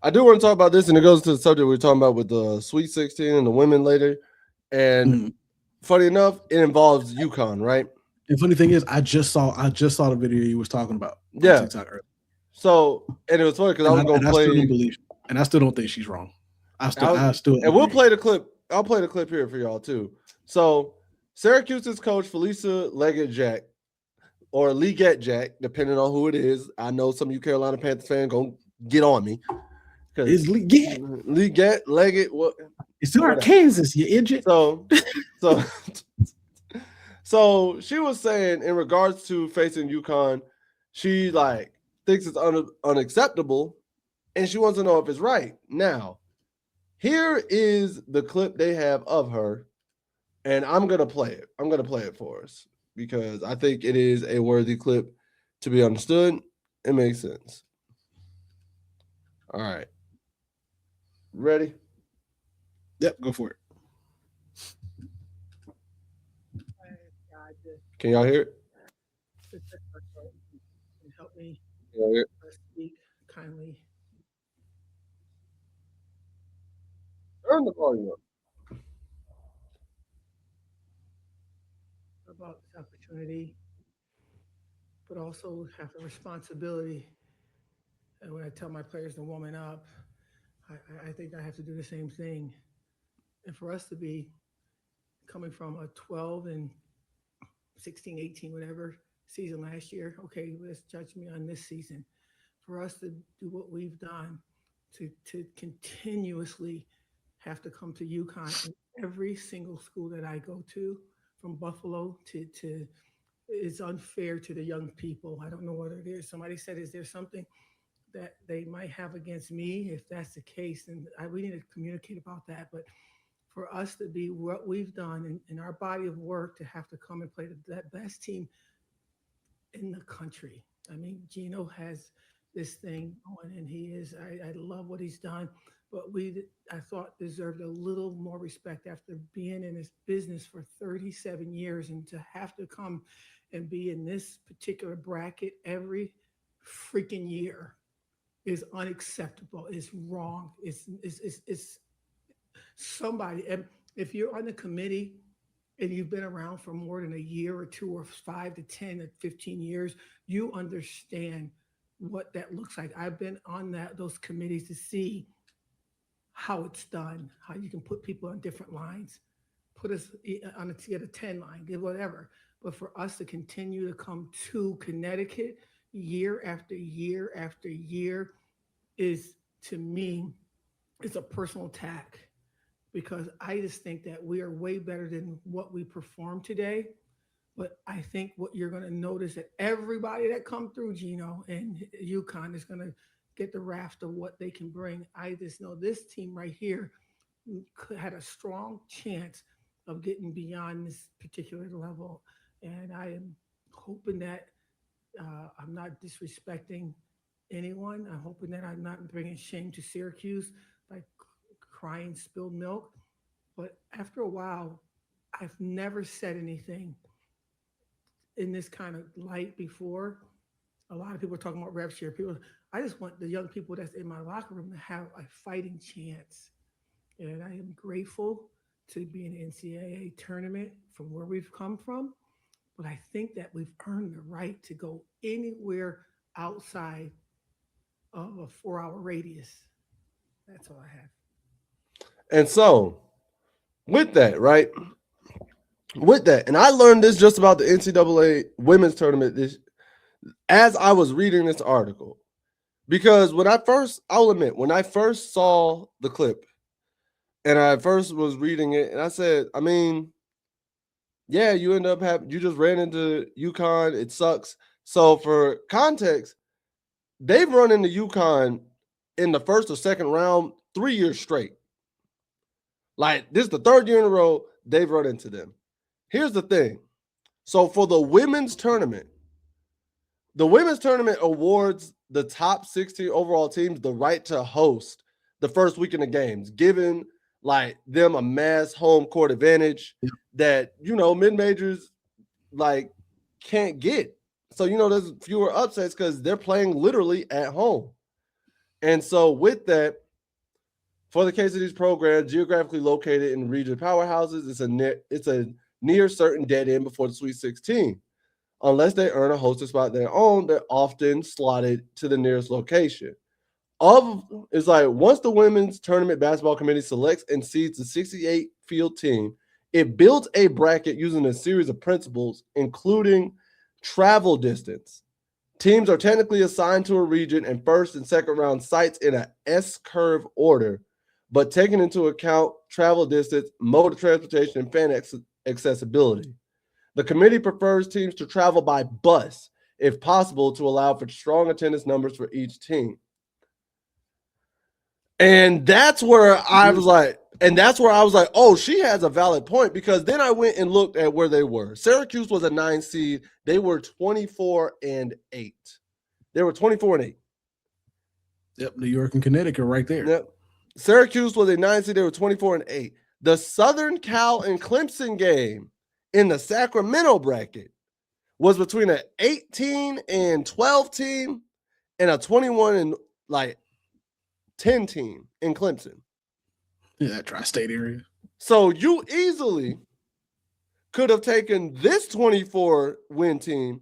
I do want to talk about this, and it goes to the subject we were talking about with the Sweet 16 and the women later. And funny enough, it involves UConn, right? And funny thing is, I just saw the video you was talking about on Yeah. TikTok earlier. So, and it was funny because I was going to I still don't play. believe, and I still don't think she's wrong. I still and we'll play the clip. I'll play the clip here for y'all too. So, Syracuse's coach Felicia Leggett-Jack, or Leggett Jack, depending on who it is. I know some of you Carolina Panthers fans gonna get on me. It's Leggett. Leggett. What? It's still Kansas, you idiot. So she was saying in regards to facing UConn, she like thinks it's unacceptable, and she wants to know if it's right. Now, here is the clip they have of her, and I'm gonna play it. I'm gonna play it for us because I think it is a worthy clip to be understood. It makes sense. All right. Ready? Yep, go for it. Can y'all hear it? Help me speak kindly. Turn the volume up. About this opportunity, but also have the responsibility. And when I tell my players to woman up, I think I have to do the same thing. And for us to be coming from a 12 and 16, 18, whatever season last year, okay, let's judge me on this season. For us to do what we've done, to continuously have to come to UConn in every single school that I go to, from Buffalo to it's unfair to the young people. I don't know what it is. Somebody said, is there something that they might have against me? If that's the case, then we need to communicate about that. But for us to be what we've done in our body of work, to have to come and play that best team in the country. I mean, Gino has this thing going, and I love what he's done, but I thought deserved a little more respect after being in this business for 37 years, and to have to come and be in this particular bracket every freaking year is unacceptable. It's wrong. It's somebody. And if you're on the committee and you've been around for more than a year or two or 5 to 10 or 15 years, you understand what that looks like. I've been on those committees to see how it's done, how you can put people on different lines, put us on get a 10 line, get whatever. But for us to continue to come to Connecticut year after year after year is, to me, it's a personal attack, because I just think that we are way better than what we perform today. But I think what you're going to notice, that everybody that come through Gino and UConn is going to get the raft of what they can bring. I just know this team right here had a strong chance of getting beyond this particular level. And I am hoping that I'm not disrespecting anyone. I'm hoping that I'm not bringing shame to Syracuse by crying spilled milk. But after a while, I've never said anything in this kind of light before. A lot of people are talking about rev share. I just want the young people that's in my locker room to have a fighting chance. And I am grateful to be in the NCAA tournament from where we've come from. But I think that we've earned the right to go anywhere outside of a 4-hour radius. That's all I have. And so, with that, right? With that, and I learned this just about the NCAA women's tournament as I was reading this article. Because I'll admit, when I first saw the clip and I first was reading it, and I said, I mean, yeah, you just ran into UConn. It sucks. So for context, they've run into UConn in the first or second round 3 years straight. Like, this is the third year in a row they've run into them. Here's the thing. So for the women's tournament awards the top 16 overall teams the right to host the first weekend of games, giving like them a mass home court advantage that, mid-majors like can't get. So, there's fewer upsets because they're playing literally at home. And so with that, for the case of these programs, geographically located in region powerhouses, it's a near certain dead end before the Sweet 16. Unless they earn a hosting spot of their own, they're often slotted to the nearest location. It's like once the women's tournament basketball committee selects and seeds the 68 field team, it builds a bracket using a series of principles, including travel distance. Teams are technically assigned to a region and first and second round sites in an S-curve order, but taking into account travel distance, mode of transportation, and fan accessibility. The committee prefers teams to travel by bus, if possible, to allow for strong attendance numbers for each team. And that's where I was like, oh, she has a valid point, because then I went and looked at where they were. Syracuse was a 9 seed. They were 24-8. They were 24-8. Yep, New York and Connecticut right there. Yep. Syracuse was a 9 seed. They were 24-8. The Southern Cal and Clemson game in the Sacramento bracket was between an 18-12 team and a 21-10 team in Clemson. Yeah, that tri-state area. So you easily could have taken this 24-win team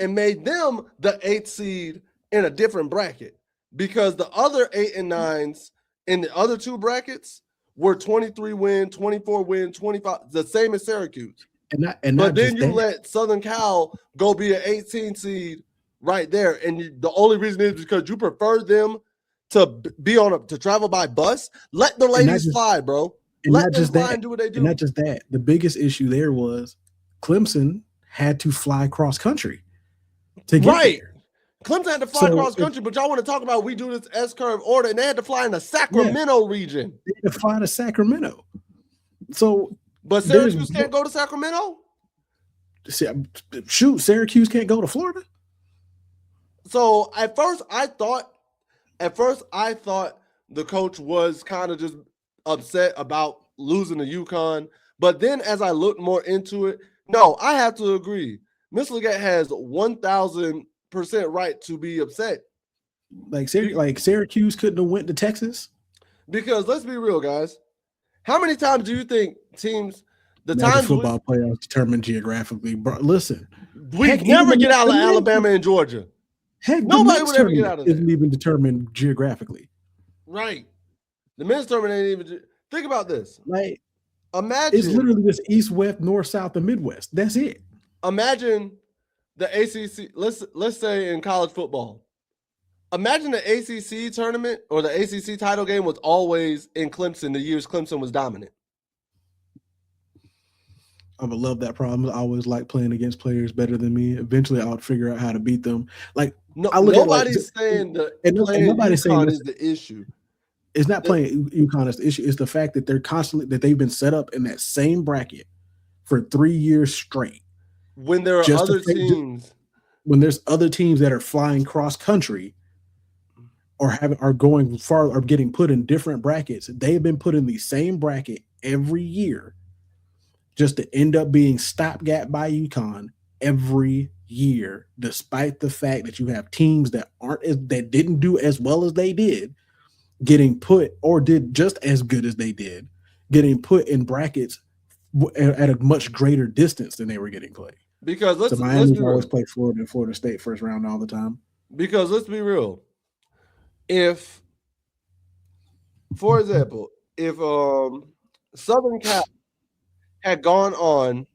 and made them the 8th seed in a different bracket, because the other 8 and 9s in the other two brackets were 23-win, 24-win, 25, the same as Syracuse. But then you let Southern Cal go be an 18 seed right there, and the only reason is because you prefer them to be to travel by bus. Let the ladies fly, bro. Let them fly and do what they do. And not just that. The biggest issue there was Clemson had to fly cross country to get there. Clemson had to fly cross country, but y'all want to talk about we do this S-curve order, and they had to fly in the Sacramento region. They had to fly to Sacramento. But Syracuse can't go to Sacramento? Shoot, Syracuse can't go to Florida? So at first I thought the coach was kind of just upset about losing to UConn. But then as I looked more into it, no, I have to agree. Miss Leggett has 1,000% right to be upset. Like Syracuse couldn't have went to Texas? Because let's be real, guys. How many times do you think teams football playoffs determined geographically? Bro, listen. We never get out of Alabama and Georgia. Heck, nobody would ever get out of there. Isn't even determined geographically. Right. The men's tournament ain't even. Think about this. Like, imagine it's literally just East, West, North, South, and Midwest. That's it. Imagine the ACC. Let's say in college football. Imagine the ACC tournament or the ACC title game was always in Clemson the years Clemson was dominant. I would love that problem. I always like playing against players better than me. Eventually, I would figure out how to beat them. Like, nobody's saying that playing UConn is the issue. It's not playing UConn is the issue. It's the fact that they've been set up in that same bracket for 3 years straight. When there are other teams, when there's other teams that are flying cross country or are going far or getting put in different brackets, they've been put in the same bracket every year, just to end up being stopgap by UConn every year, despite the fact that you have teams that didn't do as well as they did, getting put or did just as good as they did, getting put in brackets at a much greater distance than they were getting played. Because Miami always play Florida and Florida State first round all the time. Because let's be real. If, for example, Southern Cal had gone on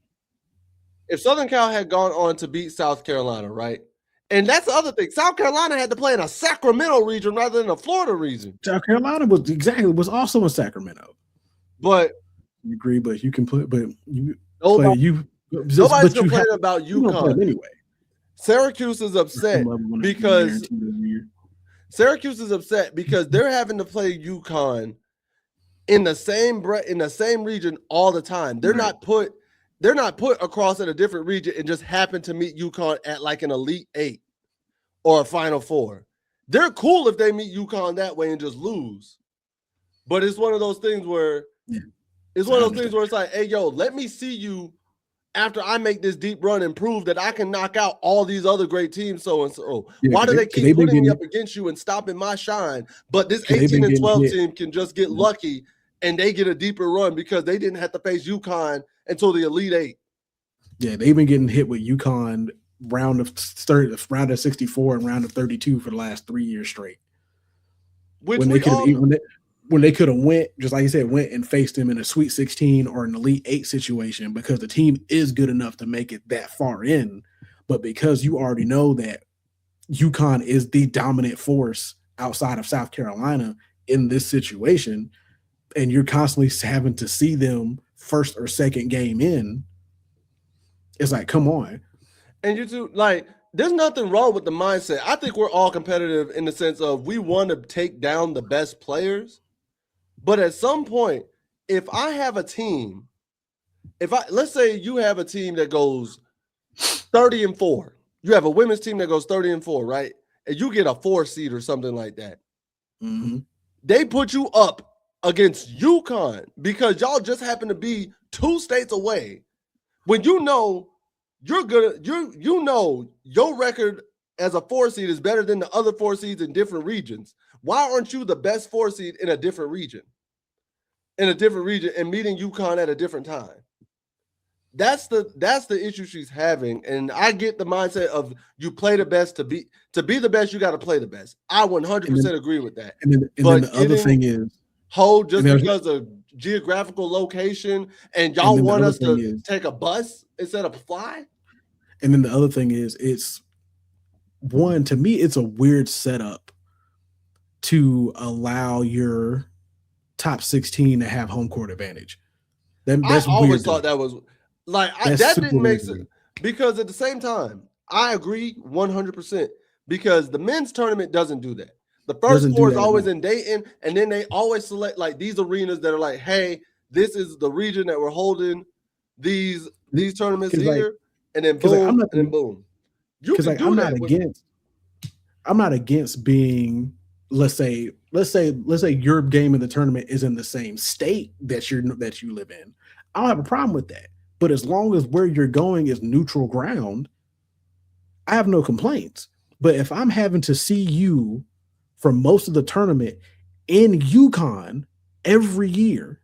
to beat South Carolina, right? And that's the other thing. South Carolina had to play in a Sacramento region rather than a Florida region. South Carolina was also in Sacramento. But you agree, but you can play, but you nobody's complaining about UConn anyway. Syracuse is upset because they're having to play UConn in the same region all the time. They're not put across in a different region and just happen to meet UConn at like an Elite 8 or a Final Four. They're cool if they meet UConn that way and just lose. But it's one of those things where it's like, hey, yo, let me see you after I make this deep run and prove that I can knock out all these other great teams, so and so. Yeah, Why do they keep putting me getting, up against you and stopping my shine? But this 'cause they've 18 been and getting 12 hit. team can just get lucky and they get a deeper run because they didn't have to face UConn until the Elite Eight. Yeah, they've been getting hit with UConn round of 64 and round of 32 for the last 3 years straight. Which when they could have went, just like you said, went and faced him in a Sweet 16 or an Elite 8 situation, because the team is good enough to make it that far in. But because you already know that UConn is the dominant force outside of South Carolina in this situation, and you're constantly having to see them first or second game in, it's like, come on. And you two, like, there's nothing wrong with the mindset. I think we're all competitive in the sense of we want to take down the best players. But at some point, if I have a team, let's say you have a team that goes 30-4. You have a women's team that goes 30-4, right? And you get a 4 seed or something like that. Mm-hmm. They put you up against UConn because y'all just happen to be 2 states away. When you know you're good, you know your record as a 4 seed is better than the other 4 seeds in different regions. Why aren't you the best 4 seed in a different region? And meeting UConn at a different time. That's the issue she's having. And I get the mindset of you play the best to be the best, you got to play the best. I 100% agree with that. And then the other thing is just because of geographical location and y'all want us to take a bus instead of fly. And then the other thing is, it's one, to me, it's a weird setup to allow your top 16 to have home court advantage. That's I always weird thought that was like that didn't make sense, because at the same time, I agree 100% because the men's tournament doesn't do that. The first 4 is always in Dayton, and then they always select like these arenas that are like, hey, this is the region that we're holding these tournaments here, and then boom, and then boom. Because like, I'm not against being, let's say your game in the tournament is in the same state that you live in. I don't have a problem with that. But as long as where you're going is neutral ground, I have no complaints. But if I'm having to see you for most of the tournament in UConn every year,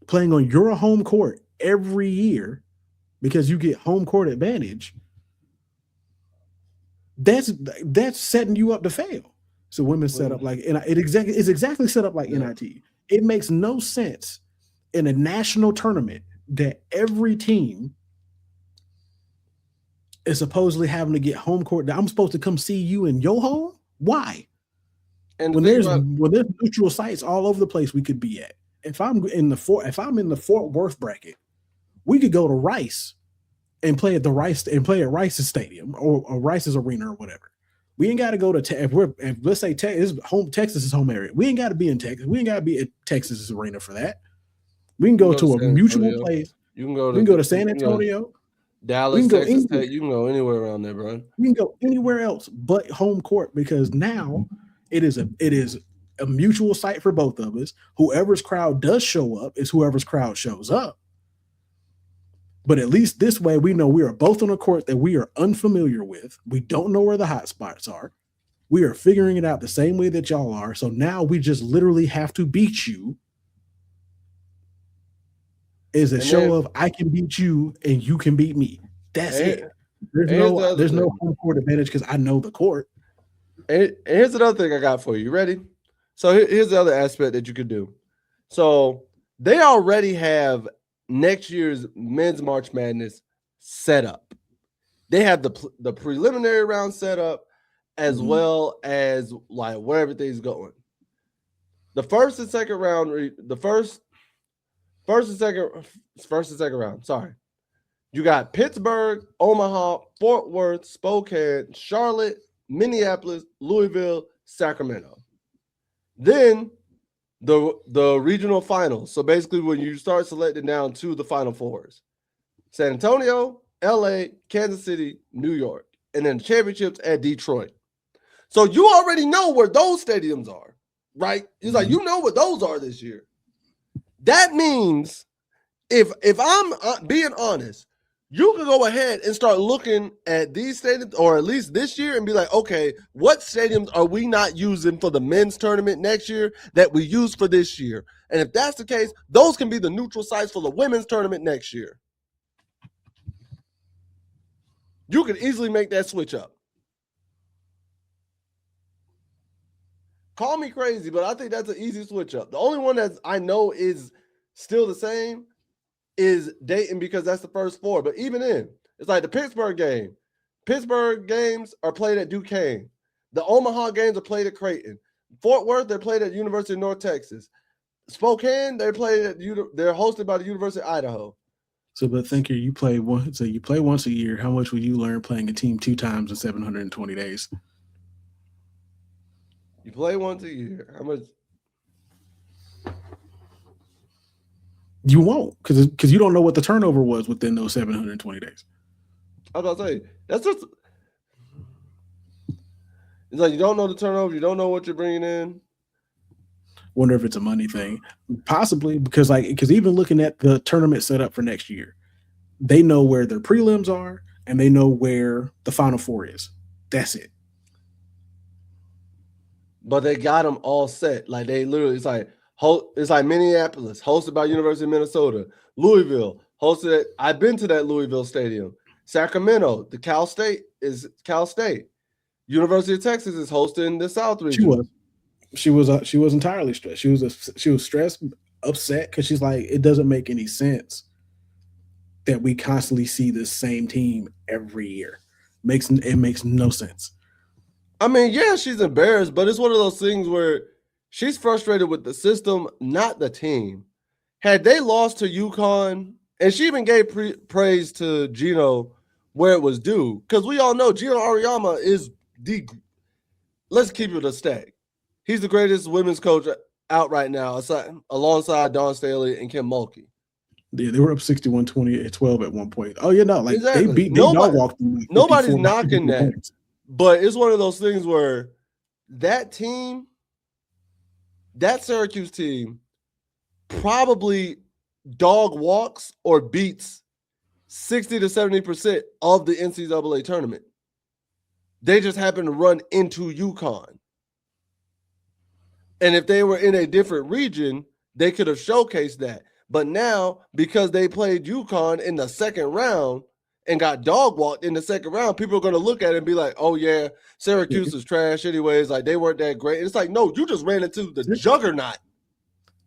playing on your home court every year because you get home court advantage, that's setting you up to fail. So women set up like, and it's exactly set up like NIT. It makes no sense in a national tournament that every team is supposedly having to get home court. That I'm supposed to come see you in your home. Why? And when there's neutral sites all over the place we could be at. If I'm in the Fort Worth bracket, we could go to Rice and play at Rice's stadium or Rice's arena or whatever. We ain't got to go to let's say Texas is home area. We ain't got to be in Texas. We ain't got to be at Texas's arena for that. We can go to a mutual place. We can go to San Antonio, Dallas, Texas Tech. You can go anywhere around there, bro. We can go anywhere else but home court, because now it is a mutual site for both of us. Whoever's crowd does show up is whoever's crowd shows up. But at least this way, we know we are both on a court that we are unfamiliar with. We don't know where the hot spots are. We are figuring it out the same way that y'all are. So now we just literally have to beat you. Is a show of I can beat you and you can beat me. That's it. There's no home court advantage because I know the court. And here's another thing I got for you. You ready? So here's the other aspect that you could do. So they already have next year's men's March Madness set up. They have the preliminary round set up as well as like where everything's going. The first and second round, first and second round. Sorry. You got Pittsburgh, Omaha, Fort Worth, Spokane, Charlotte, Minneapolis, Louisville, Sacramento. Then the regional finals. So basically when you start selecting down to the Final Fours. San Antonio, LA, Kansas City, New York. And then the championships at Detroit. So you already know where those stadiums are, right? It's like, you know what those are this year. That means if I'm being honest, you can go ahead and start looking at these stadiums, or at least this year, and be like, okay, what stadiums are we not using for the men's tournament next year that we use for this year? And if that's the case, those can be the neutral sites for the women's tournament next year. You can easily make that switch up. Call me crazy, but I think that's an easy switch up. The only one that I know is still the same is Dayton, because that's the first four. But even then, it's like the Pittsburgh game. Pittsburgh games are played at Duquesne. The Omaha games are played at Creighton. Fort Worth, they're played at University of North Texas. Spokane, they're hosted by the University of Idaho. So, but think you play once a year. How much will you learn playing a team 2 times in 720 days? You play once a year. How much? You won't, because you don't know what the turnover was within those 720 days. I was about to say, that's just, it's like you don't know the turnover, you don't know what you're bringing in. Wonder if it's a money thing, possibly, because even looking at the tournament set up for next year, they know where their prelims are and they know where the Final Four is. That's it. But they got them all set. Like they literally, it's like Minneapolis, hosted by University of Minnesota. Louisville, hosted at, I've been to that Louisville stadium. Sacramento, the Cal State is Cal State. University of Texas is hosting the South region. She was entirely stressed. She was stressed, upset, because she's like, it doesn't make any sense that we constantly see this same team every year. It makes no sense. I mean, yeah, she's embarrassed, but it's one of those things where she's frustrated with the system, not the team. Had they lost to UConn, and she even gave praise to Gino where it was due, because we all know Gino Auriemma is let's keep it a stack. He's the greatest women's coach out right now, alongside Dawn Staley and Kim Mulkey. Yeah, they were up 61-20 at 12 at one point. Oh, yeah, no, like exactly. They beat walked. Nobody's knocking that. Points. But it's one of those things where that team, that Syracuse team, probably dog walks or beats 60 to 70% of the NCAA tournament. They just happen to run into UConn. And if they were in a different region, they could have showcased that. But now, because they played UConn in the second round and got dog walked in the second round, people are going to look at it and be like, oh, yeah, Syracuse is trash anyways. Like, they weren't that great. And it's like, no, you just ran into the juggernaut.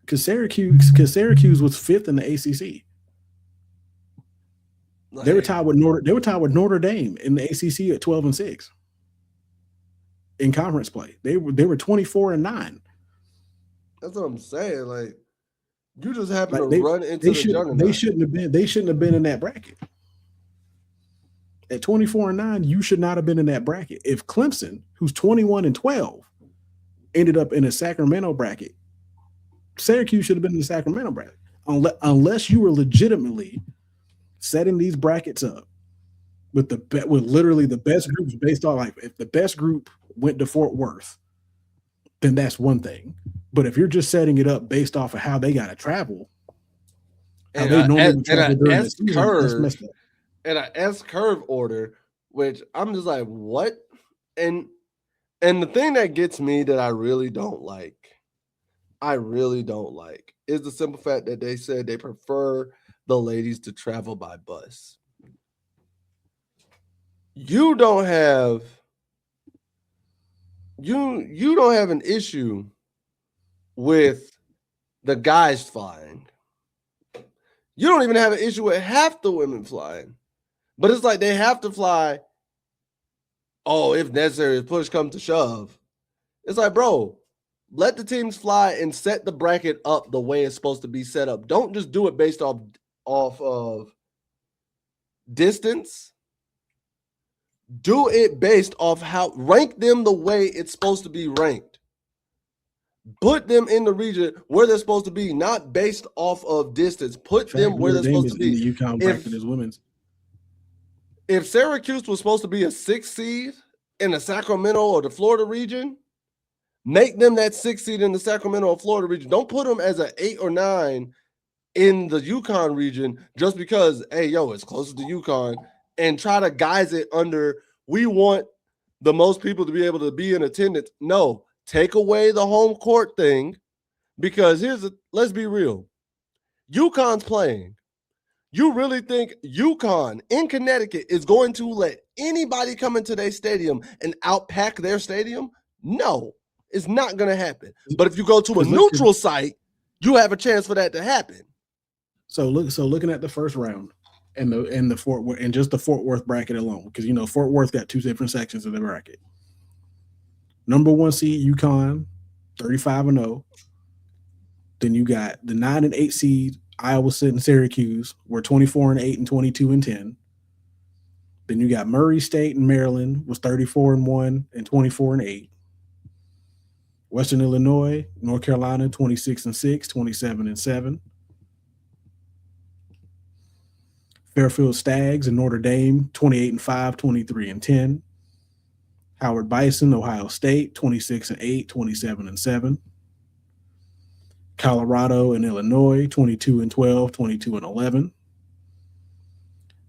Because Syracuse was fifth in the ACC. Like, they were tied with Notre Dame in the ACC at 12-6 in conference play. They were 24-9. That's what I'm saying. Like, you just happen to run into the juggernaut. They shouldn't have been in that bracket. At 24-9, you should not have been in that bracket. If Clemson, who's 21-12, ended up in a Sacramento bracket, Syracuse should have been in the Sacramento bracket. Unless you were legitimately setting these brackets up with literally the best groups based on, like, if the best group went to Fort Worth, then that's one thing. But if you're just setting it up based off of how they got to travel, how they normally travel during the season, that's messed up. And an S-curve order, which I'm just like, what? And the thing that gets me that I really don't like is the simple fact that they said they prefer the ladies to travel by bus. You don't have an issue with the guys flying. You don't even have an issue with half the women flying. But it's like they have to fly, if necessary, if push comes to shove. It's like, bro, let the teams fly and set the bracket up the way it's supposed to be set up. Don't just do it based off of distance. Do it based off rank them the way it's supposed to be ranked. Put them in the region where they're supposed to be, not based off of distance. Put them where they're supposed to be. The UConn bracket is women's. If Syracuse was supposed to be a 6th seed in the Sacramento or the Florida region, make them that 6th seed in the Sacramento or Florida region. Don't put them as an 8 or 9 in the Yukon region just because, hey, yo, it's closer to Yukon, and try to guise it under, we want the most people to be able to be in attendance. No, take away the home court thing, because let's be real. UConn's playing. You really think UConn in Connecticut is going to let anybody come into their stadium and outpack their stadium? No, it's not going to happen. But if you go to a neutral site, you have a chance for that to happen. So looking at the first round and just the Fort Worth bracket alone, because Fort Worth got two different sections of the bracket. Number 1 seed UConn, 35-0. Then you got the 9 and 8 seed Iowa State and Syracuse, were 24-8 and 22-10. Then you got Murray State and Maryland was 34-1 and 24-8. Western Illinois, North Carolina, 26-6, 27-7. Fairfield Stags and Notre Dame, 28-5, 23-10. Howard Bison, Ohio State, 26-8, 27-7. Colorado and Illinois, 22-12, 22-11.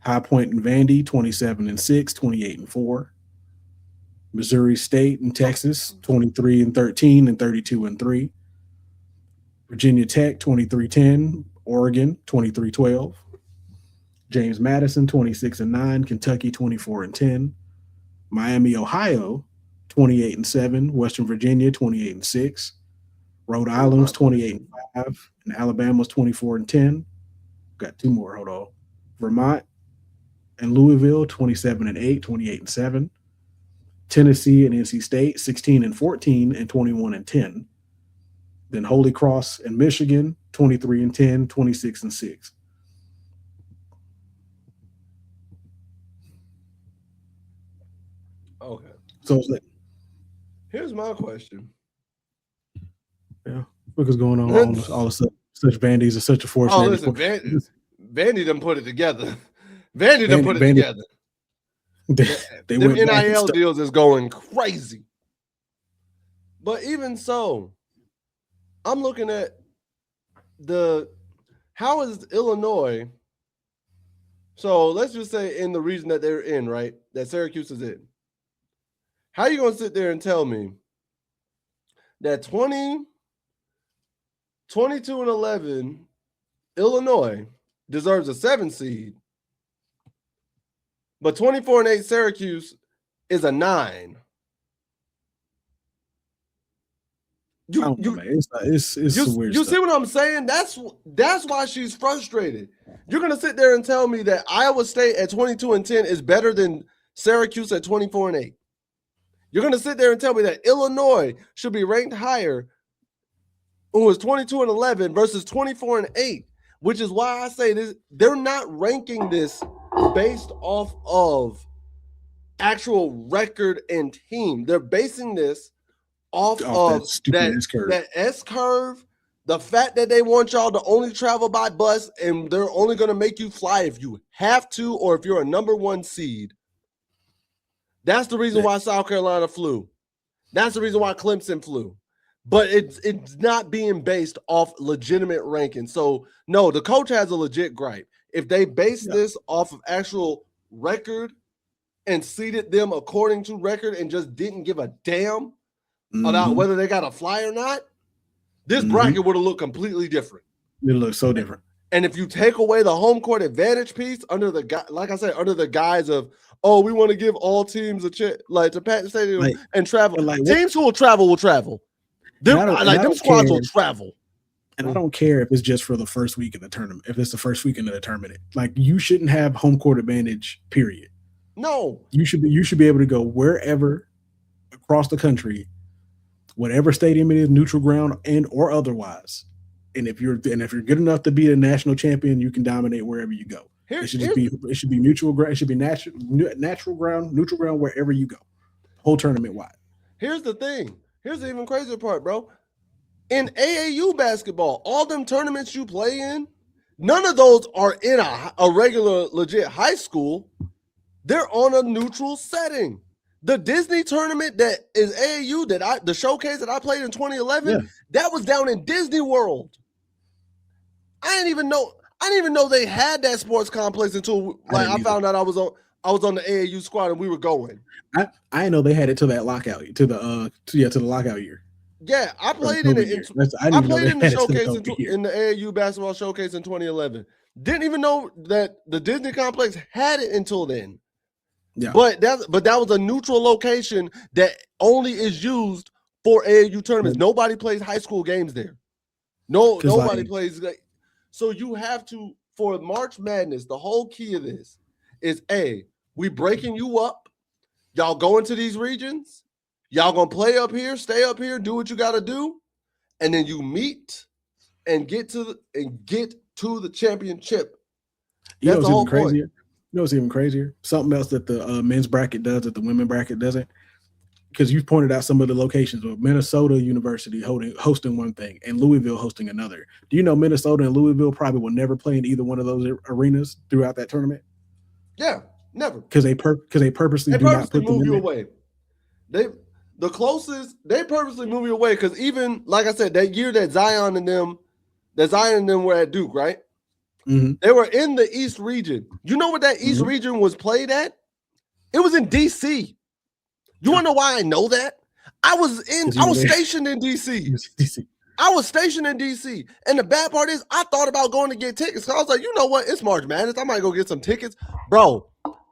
High Point and Vandy, 27-6, 28-4. Missouri State and Texas, 23-13 and 32-3. Virginia Tech, 23-10. Oregon, 23-12. James Madison, 26-9. Kentucky, 24-10. Miami, Ohio, 28-7. Western Virginia, 28-6. Rhode Island's 28-5, and Alabama's 24-10. Got two more. Hold on. Vermont and Louisville, 27-8, 28-7. Tennessee and NC State, 16-14 and 21-10. Then Holy Cross and Michigan, 23-10, 26-6. Okay. So here's my question. Yeah, look what's going on. All of such Vandy's are such a fortunate. Oh, listen, Vandy done put it together. Vandy done put it together. They Them went NIL deals is going crazy. But even so, I'm looking at how is Illinois? So let's just say in the region that they're in, right? That Syracuse is in. How are you going to sit there and tell me that 22-11, Illinois deserves a 7 seed, but 24-8 Syracuse is a 9? You see what I'm saying? That's why she's frustrated. You're gonna sit there and tell me that Iowa State at 22-10 is better than Syracuse at 24-8. You're gonna sit there and tell me that Illinois should be ranked higher, who was 22-11 versus 24-8, which is why I say this. They're not ranking this based off of actual record and team. They're basing this off of that S curve, the fact that they want y'all to only travel by bus and they're only going to make you fly if you have to or if you're a number 1 seed. That's the reason why South Carolina flew. That's the reason why Clemson flew. But it's not being based off legitimate ranking. So, no, the coach has a legit gripe. If they base this off of actual record and seeded them according to record and just didn't give a damn about whether they got a fly or not, this bracket would have looked completely different. It looks so different. And if you take away the home court advantage piece under the guise of, oh, we want to give all teams a chance, like to pack the stadium and travel. Teams who will travel. Them squads will travel. And I don't care if it's just for the first week of the tournament. If it's the first weekend of the tournament, like you shouldn't have home court advantage. Period. No, you should be able to go wherever across the country, whatever stadium it is, neutral ground and or otherwise. And if you're good enough to be a national champion, you can dominate wherever you go. It should be mutual ground. It should be natural ground, neutral ground wherever you go, whole tournament wide. Here's the thing. Here's the even crazier part, bro. In AAU basketball, all them tournaments you play in, none of those are in a regular, legit high school. They're on a neutral setting. The Disney tournament that is AAU, the showcase that I played in 2011, that was down in Disney World. I didn't even know they had that sports complex until like I found out I was on the AAU squad and we were going. I didn't know they had it to that lockout to the lockout year. Yeah, I played in it. I played in the showcase in the AAU basketball showcase in 2011. Didn't even know that the Disney complex had it until then. Yeah, but that was a neutral location that only is used for AAU tournaments. Nobody plays high school games there. Nobody plays. So you have to, for March Madness, the whole key of this is we breaking you up. Y'all go into these regions. Y'all gonna play up here, stay up here, do what you gotta do, and then you meet and get to the championship. You know what's even crazier? You know what's even crazier? Something else that the men's bracket does that the women bracket doesn't. Because you pointed out some of the locations of Minnesota University hosting one thing and Louisville hosting another. Do you know Minnesota and Louisville probably will never play in either one of those arenas throughout that tournament? Yeah, never. Because they purposely do not put move you away. They purposely move you away because even like I said, that year that Zion and them were at Duke, right? Mm-hmm. They were in the East region. You know what that East region was played at? It was in DC. You want to know why I know that? I was stationed in DC. I was stationed in DC. And the bad part is I thought about going to get tickets. So I was like, you know what? It's March Madness. I might go get some tickets. Bro,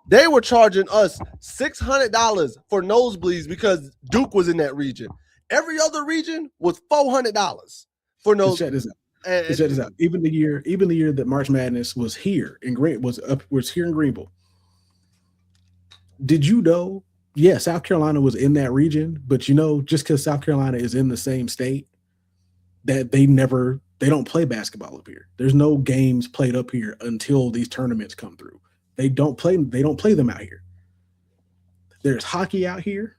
they were charging us $600 for nosebleeds because Duke was in that region. Every other region was $400 for nosebleeds. Check this out. Even the year that March Madness was here in here in Greenville. Did you know? Yeah, South Carolina was in that region, but just because South Carolina is in the same state, that they don't play basketball up here. There's no games played up here until these tournaments come through. They don't play them out here. There's hockey out here,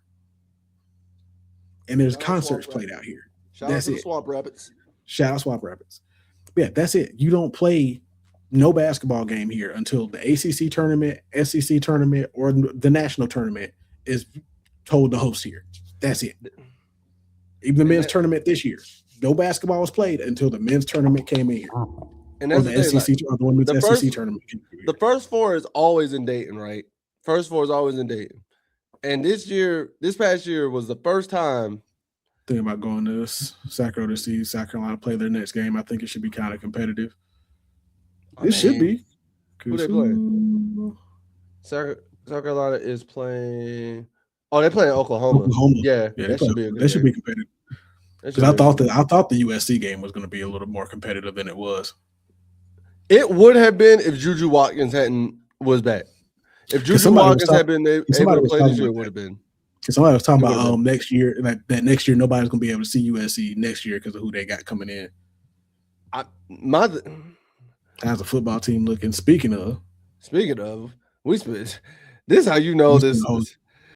and there's concerts played out here. Shout out to the Swamp Rapids. Shout out Swamp Rapids. Yeah, that's it. You don't play no basketball game here until the ACC tournament, SEC tournament, or the national tournament is told to host here. That's it. Even the men's tournament this year, no basketball was played until the men's tournament came in here. And that's the SEC or the women's SEC tournament. The first four is always in Dayton, right? First four is always in Dayton. And this past year was the first time. Thinking about going to Sacramento to see South Carolina play their next game. I think it should be kind of competitive. Should be. Who they playing? South Carolina is playing. Oh, they're playing Oklahoma. Yeah, that should be a good. That should be competitive. Because I thought the USC game was going to be a little more competitive than it was. It would have been if Juju Watkins was back. If Juju Watkins had been able to play this year, it would have been. Somebody was talking about next year, that next year nobody's going to be able to see USC next year because of who they got coming in. How's the football team looking? Speaking of, this is how you know this.